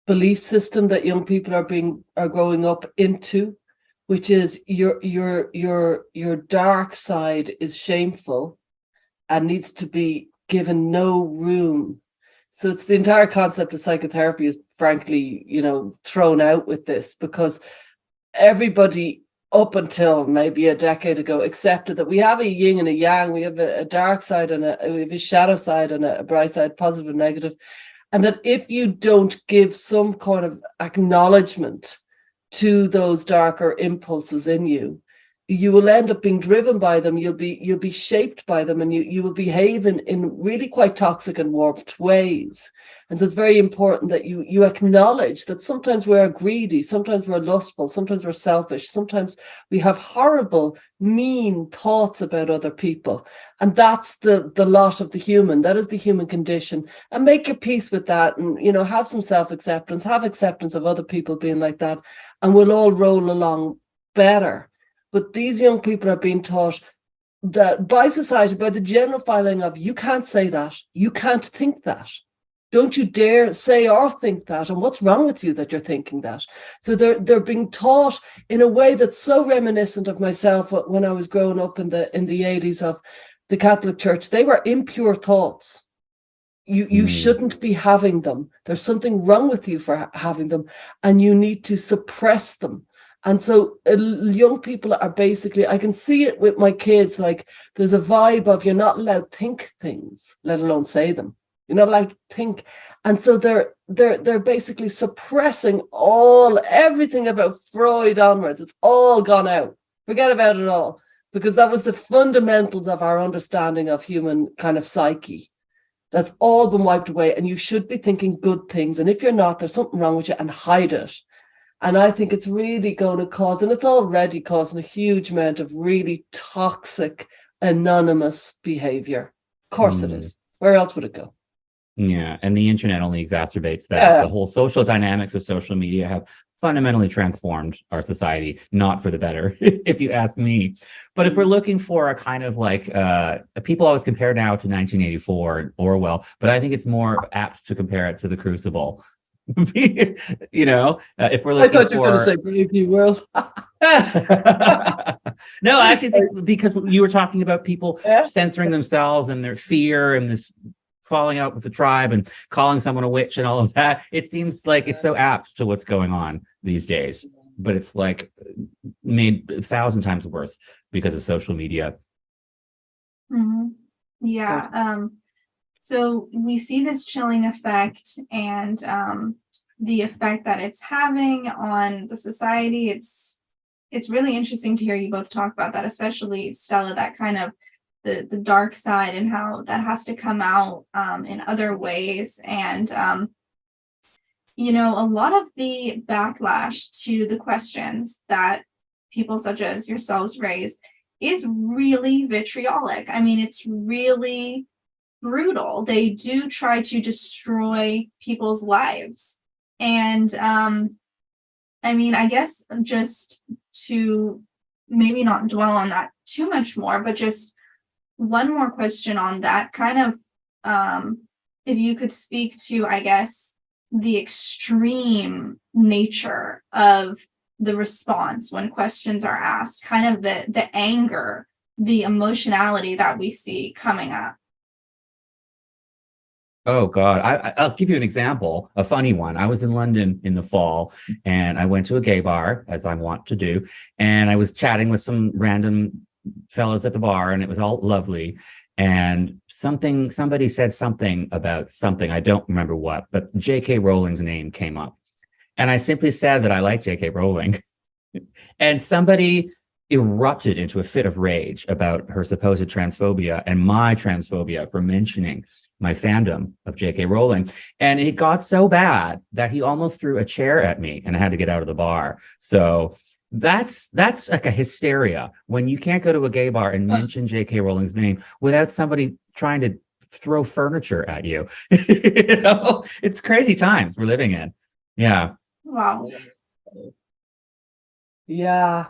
belief system that young people are growing up into, which is your dark side is shameful and needs to be given no room. So it's the entire concept of psychotherapy is frankly, thrown out with this, because everybody up until maybe a decade ago accepted that we have a yin and a yang, we have a dark side and we have a shadow side and a bright side, positive and negative. And that if you don't give some kind of acknowledgement to those darker impulses in you, you will end up being driven by them. You'll be shaped by them, and you will behave in really quite toxic and warped ways. And so it's very important that you acknowledge that sometimes we're greedy, sometimes we're lustful, sometimes we're selfish, sometimes we have horrible, mean thoughts about other people. And that's the lot of the human. That is the human condition. And make your peace with that, and have some self-acceptance, have acceptance of other people being like that, and we'll all roll along better. But these young people are being taught that by society, by the general filing of, you can't say that, you can't think that. Don't you dare say or think that, and what's wrong with you that you're thinking that? So they're being taught in a way that's so reminiscent of myself when I was growing up in the 80s of the Catholic Church. They were impure thoughts. You shouldn't be having them. There's something wrong with you for having them, and you need to suppress them. And so young people are basically, I can see it with my kids, like there's a vibe of you're not allowed to think things, let alone say them. You're not allowed to think. And so they're basically suppressing everything about Freud onwards. It's all gone out. Forget about it all, because that was the fundamentals of our understanding of human kind of psyche. That's all been wiped away, and you should be thinking good things. And if you're not, there's something wrong with you, and hide it. And I think it's really going to cause, and it's already causing a huge amount of really toxic, anonymous behavior. Of course it is. Where else would it go? Yeah, and the internet only exacerbates that. The whole social dynamics of social media have fundamentally transformed our society, not for the better, if you ask me. But if we're looking for a kind of like, people always compare now to 1984 and Orwell, but I think it's more apt to compare it to The Crucible. You know, if we're looking I thought you were going to say Brave New World. No, I actually think because you were talking about people censoring themselves and their fear and this falling out with the tribe and calling someone a witch and all of that, it seems like it's so apt to what's going on these days. But it's like made 1,000 times worse because of social media. Mm-hmm. Yeah. So we see this chilling effect and the effect that it's having on the society. It's really interesting to hear you both talk about that, especially Stella, that kind of the dark side and how that has to come out in other ways. And, a lot of the backlash to the questions that people such as yourselves raise is really vitriolic. I mean, it's really brutal. They do try to destroy people's lives. And I guess just to maybe not dwell on that too much more, but just one more question on that, kind of if you could speak to, I guess, the extreme nature of the response when questions are asked, kind of the anger, the emotionality that we see coming up. Oh God, I'll give you an example, a funny one. I was in London in the fall and I went to a gay bar, as I want to do, and I was chatting with some random fellas at the bar, and it was all lovely. And somebody said something about something, I don't remember what, but J.K. Rowling's name came up. And I simply said that I like J.K. Rowling. And somebody erupted into a fit of rage about her supposed transphobia and my transphobia for mentioning my fandom of J.K. Rowling. And it got so bad that he almost threw a chair at me and I had to get out of the bar. So that's like a hysteria when you can't go to a gay bar and mention J.K. Rowling's name without somebody trying to throw furniture at you. It's crazy times we're living in. Yeah. Wow. Yeah.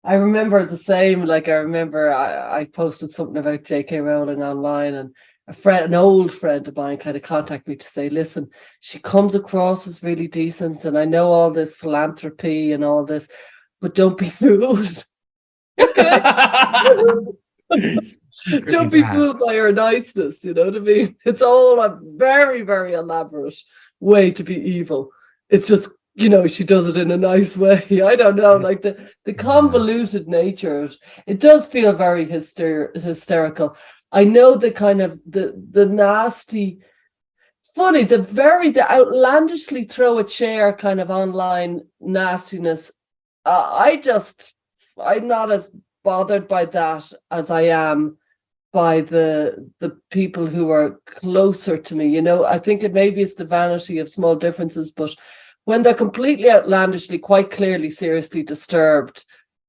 I remember the same, like I remember I posted something about J.K. Rowling online, and an old friend of mine kind of contacted me to say, listen, she comes across as really decent, and I know all this philanthropy and all this, but don't be fooled. Okay. Don't be fooled by her niceness, you know what I mean? It's all a very, very elaborate way to be evil. It's just, she does it in a nice way. I don't know, like the convoluted nature, it does feel very hysterical. I know the kind of the nasty, it's funny, the outlandishly throw a chair kind of online nastiness. I'm not as bothered by that as I am by the people who are closer to me. I think maybe it's the vanity of small differences, but when they're completely outlandishly, quite clearly, seriously disturbed,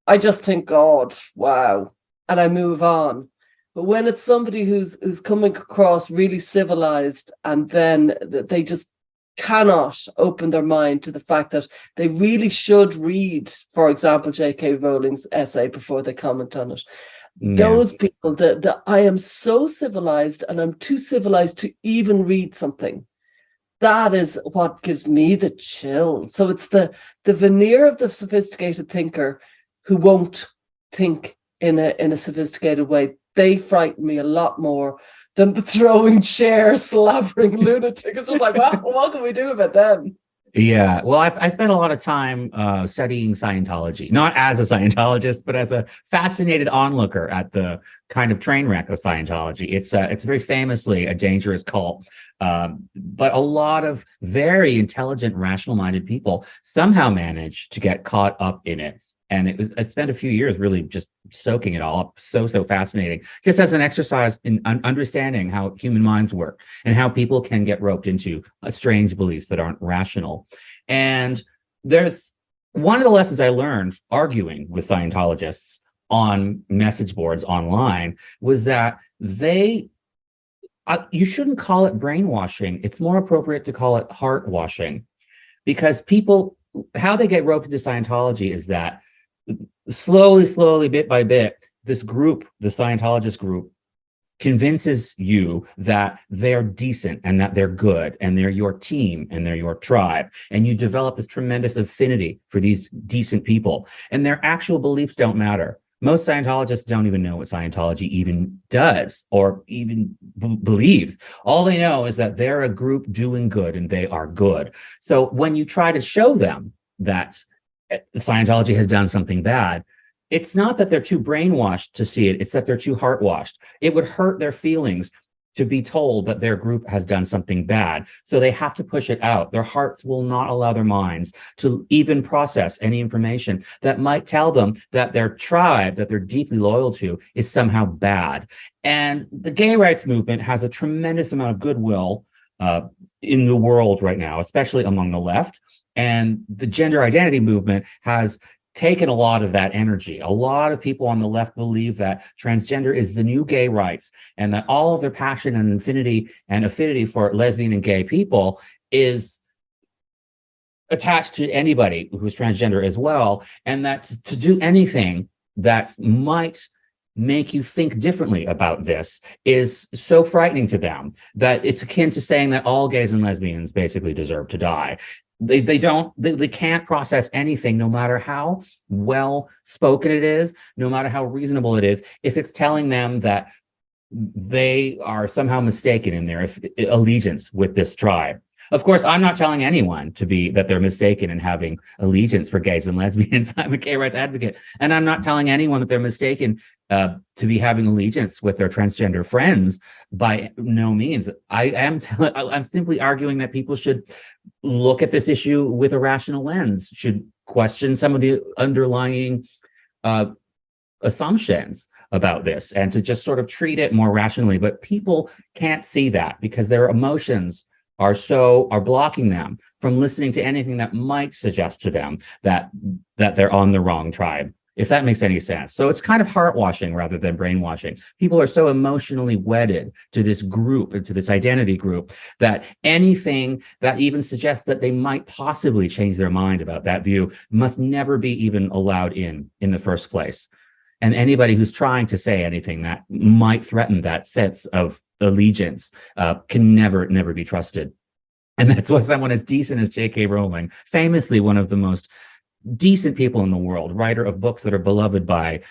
I just think, God, wow, and I move on. But when it's somebody who's coming across really civilized, and then they just cannot open their mind to the fact that they really should read, for example, J.K. Rowling's essay before they comment on it. Yeah. Those people, I am so civilized and I'm too civilized to even read something. That is what gives me the chill. So it's the veneer of the sophisticated thinker who won't think in a sophisticated way. They frighten me a lot more than the throwing chair, slavering lunatic. It's just like, what can we do about them? Yeah, well, I spent a lot of time studying Scientology, not as a Scientologist, but as a fascinated onlooker at the kind of train wreck of Scientology. It's very famously a dangerous cult, but a lot of very intelligent, rational-minded people somehow manage to get caught up in it. And I spent a few years really just soaking it all up. So fascinating, just as an exercise in understanding how human minds work and how people can get roped into strange beliefs that aren't rational. And there's one of the lessons I learned arguing with Scientologists on message boards online was that you shouldn't call it brainwashing. It's more appropriate to call it heart washing, because people, how they get roped into Scientology is that slowly, bit by bit, this group, the Scientologist group, convinces you that they're decent and that they're good and they're your team and they're your tribe. And you develop this tremendous affinity for these decent people. And their actual beliefs don't matter. Most Scientologists don't even know what Scientology even does or even believes. All they know is that they're a group doing good and they are good. So when you try to show them that Scientology has done something bad, it's not that they're too brainwashed to see it, it's that they're too heart-washed. It would hurt their feelings to be told that their group has done something bad, so they have to push it out. Their hearts will not allow their minds to even process any information that might tell them that their tribe that they're deeply loyal to is somehow bad. And the gay rights movement has a tremendous amount of goodwill in the world right now, especially among the left. And the gender identity movement has taken a lot of that energy. A lot of people on the left believe that transgender is the new gay rights, and that all of their passion and affinity for lesbian and gay people is attached to anybody who's transgender as well. And that to do anything that might make you think differently about this is so frightening to them that it's akin to saying that all gays and lesbians basically deserve to die. They can't process anything, no matter how well spoken it is, no matter how reasonable it is, if it's telling them that they are somehow mistaken in their allegiance with this tribe. Of course, I'm not telling anyone that they're mistaken in having allegiance for gays and lesbians. I'm a gay rights advocate, and I'm not telling anyone that they're mistaken to be having allegiance with their transgender friends. By no means. I'm simply arguing that people should look at this issue with a rational lens, should question some of the underlying assumptions about this, and to just sort of treat it more rationally. But people can't see that because their emotions are blocking them from listening to anything that might suggest to them that they're on the wrong tribe, if that makes any sense. So it's kind of heart washing rather than brainwashing. People are so emotionally wedded to this group and to this identity group that anything that even suggests that they might possibly change their mind about that view must never be even allowed in the first place. And anybody who's trying to say anything that might threaten that sense of allegiance can never be trusted. And that's why someone as decent as J.K. Rowling, famously one of the most decent people in the world, writer of books that are beloved by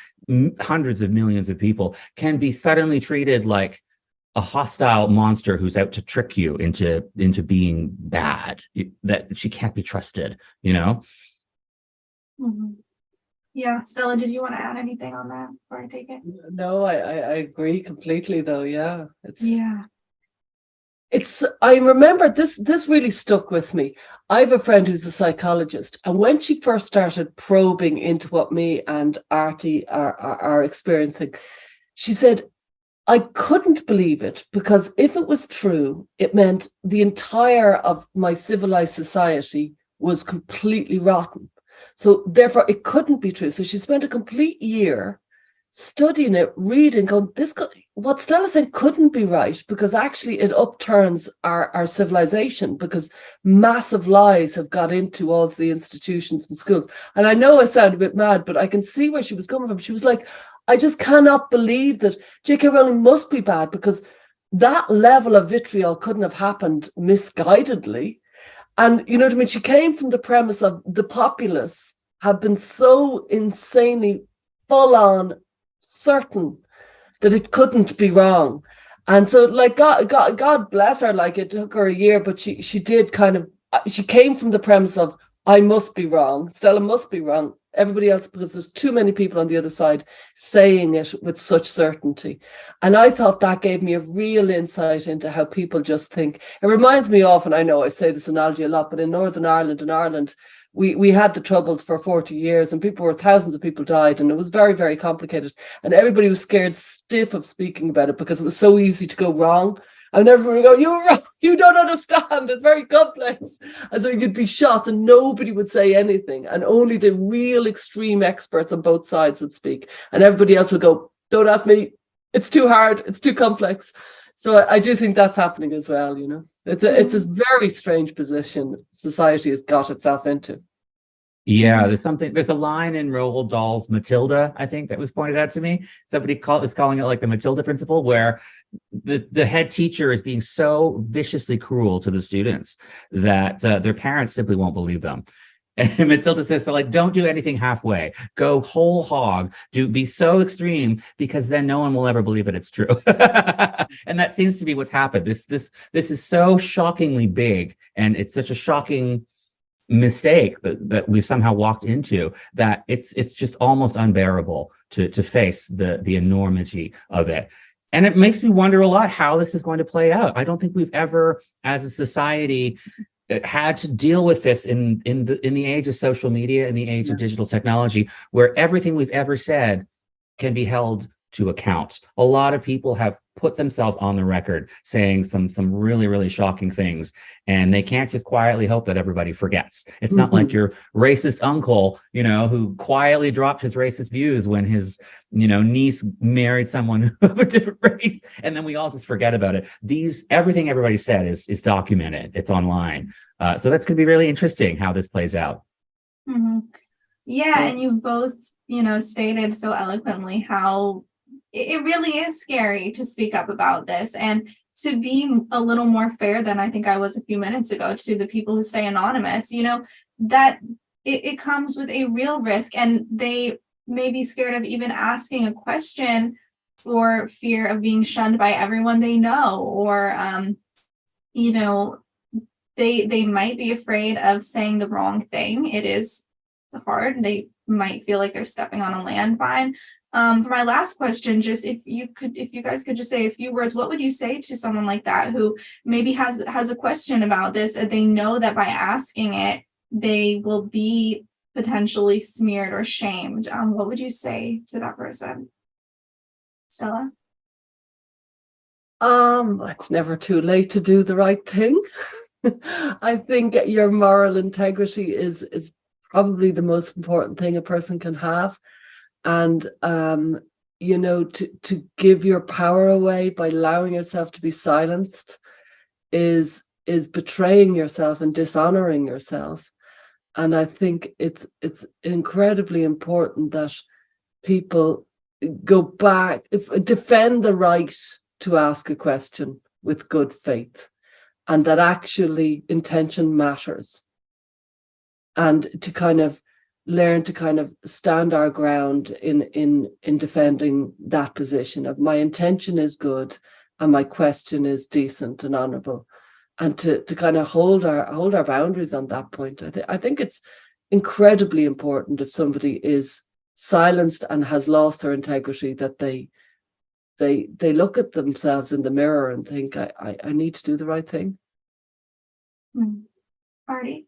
hundreds of millions of people, can be suddenly treated like a hostile monster who's out to trick you into being bad, that she can't be trusted, you know? Mm-hmm. Yeah. Stella, did you want to add anything on that before I take it? No, I agree completely though. Yeah. I remember this really stuck with me. I have a friend who's a psychologist, and when she first started probing into what me and Artie are experiencing, she said, I couldn't believe it, because if it was true, it meant the entire of my civilized society was completely rotten. So therefore, it couldn't be true. So she spent a complete year studying it, reading, going, what Stella's saying couldn't be right, because actually it upturns our civilization, because massive lies have got into all of the institutions and schools. And I know I sound a bit mad, but I can see where she was coming from. She was like, I just cannot believe that J.K. Rowling must be bad, because that level of vitriol couldn't have happened misguidedly. And you know what I mean? She came from the premise of the populace have been so insanely full on certain that it couldn't be wrong. And so, like, God bless her. Like, it took her a year, but she did kind of. She came from the premise of, I must be wrong. Stella must be wrong. Everybody else, because there's too many people on the other side saying it with such certainty. And I thought that gave me a real insight into how people just think. It reminds me of, and I know I say this analogy a lot, but in Northern Ireland, we had the Troubles for 40 years, and thousands of people died, and it was very, very complicated. And everybody was scared stiff of speaking about it because it was so easy to go wrong. And everyone would go, "You're wrong, you don't understand, it's very complex." And so you'd be shot and nobody would say anything. And only the real extreme experts on both sides would speak. And everybody else would go, "Don't ask me, it's too hard, it's too complex." So I do think that's happening as well, you know. It's a very strange position society has got itself into. Yeah, there's a line in Roald Dahl's Matilda, I think, that was pointed out to me. Somebody is calling it like the Matilda principle, where the head teacher is being so viciously cruel to the students that their parents simply won't believe them. And Matilda says, so, like, don't do anything halfway. Go whole hog. Be so extreme, because then no one will ever believe that it's true. And that seems to be what's happened. This is so shockingly big, and it's such a shocking mistake that we've somehow walked into, that it's just almost unbearable to face the enormity of it. And it makes me wonder a lot how this is going to play out. I don't think we've ever, as a society, had to deal with this in the age of social media, in the age of digital technology, where everything we've ever said can be held to account. A lot of people have put themselves on the record saying some really, really shocking things, and they can't just quietly hope that everybody forgets. It's not like your racist uncle, you know, who quietly dropped his racist views when his, you know, niece married someone of a different race, and then we all just forget about it. Everything everybody said is documented. It's online. So that's going to be really interesting how this plays out. Mm-hmm. Yeah, and you both, you know, stated so eloquently how it really is scary to speak up about this, and to be a little more fair than I think I was a few minutes ago to the people who stay anonymous, you know, that it comes with a real risk, and they may be scared of even asking a question for fear of being shunned by everyone they know, or, you know, they might be afraid of saying the wrong thing. It is hard. They might feel like they're stepping on a landmine. For my last question, just if you guys could just say a few words, what would you say to someone like that who maybe has a question about this, and they know that by asking it, they will be potentially smeared or shamed? What would you say to that person? Stella? It's never too late to do the right thing. I think your moral integrity is probably the most important thing a person can have. And you know, to give your power away by allowing yourself to be silenced is betraying yourself and dishonoring yourself. And I think it's incredibly important that people go back, defend the right to ask a question with good faith, and that actually intention matters, and to kind of learn to kind of stand our ground in defending that position of my intention is good and my question is decent and honorable, and to kind of hold our boundaries on that point. I think it's incredibly important, if somebody is silenced and has lost their integrity, that they look at themselves in the mirror and think, I need to do the right thing. Artie?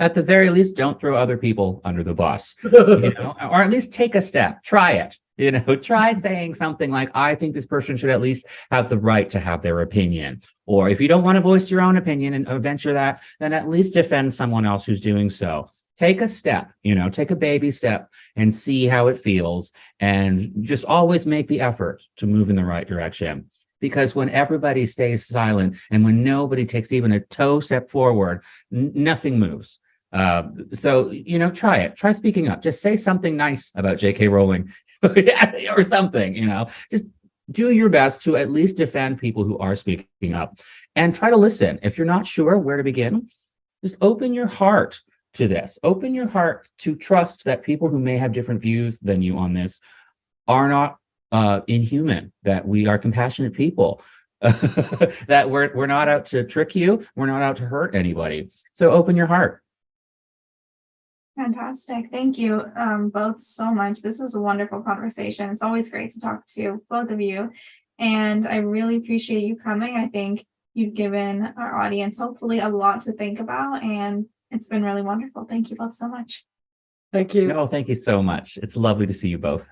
At the very least, don't throw other people under the bus, you know, or at least take a step. Try it. You know, try saying something like, I think this person should at least have the right to have their opinion. Or if you don't want to voice your own opinion and venture that, then at least defend someone else who's doing so. Take a step, you know, take a baby step and see how it feels, and just always make the effort to move in the right direction. Because when everybody stays silent and when nobody takes even a toe step forward, nothing moves. So, you know, try speaking up. Just say something nice about J.K. Rowling or something, you know, just do your best to at least defend people who are speaking up, and try to listen. If you're not sure where to begin, just open your heart to this. Open your heart to trust that people who may have different views than you on this are not inhuman, that we are compassionate people that we're not out to trick you. We're not out to hurt anybody. So open your heart. Fantastic. Thank you both so much. This was a wonderful conversation. It's always great to talk to both of you. And I really appreciate you coming. I think you've given our audience hopefully a lot to think about, and it's been really wonderful. Thank you both so much. Thank you. No, thank you so much. It's lovely to see you both.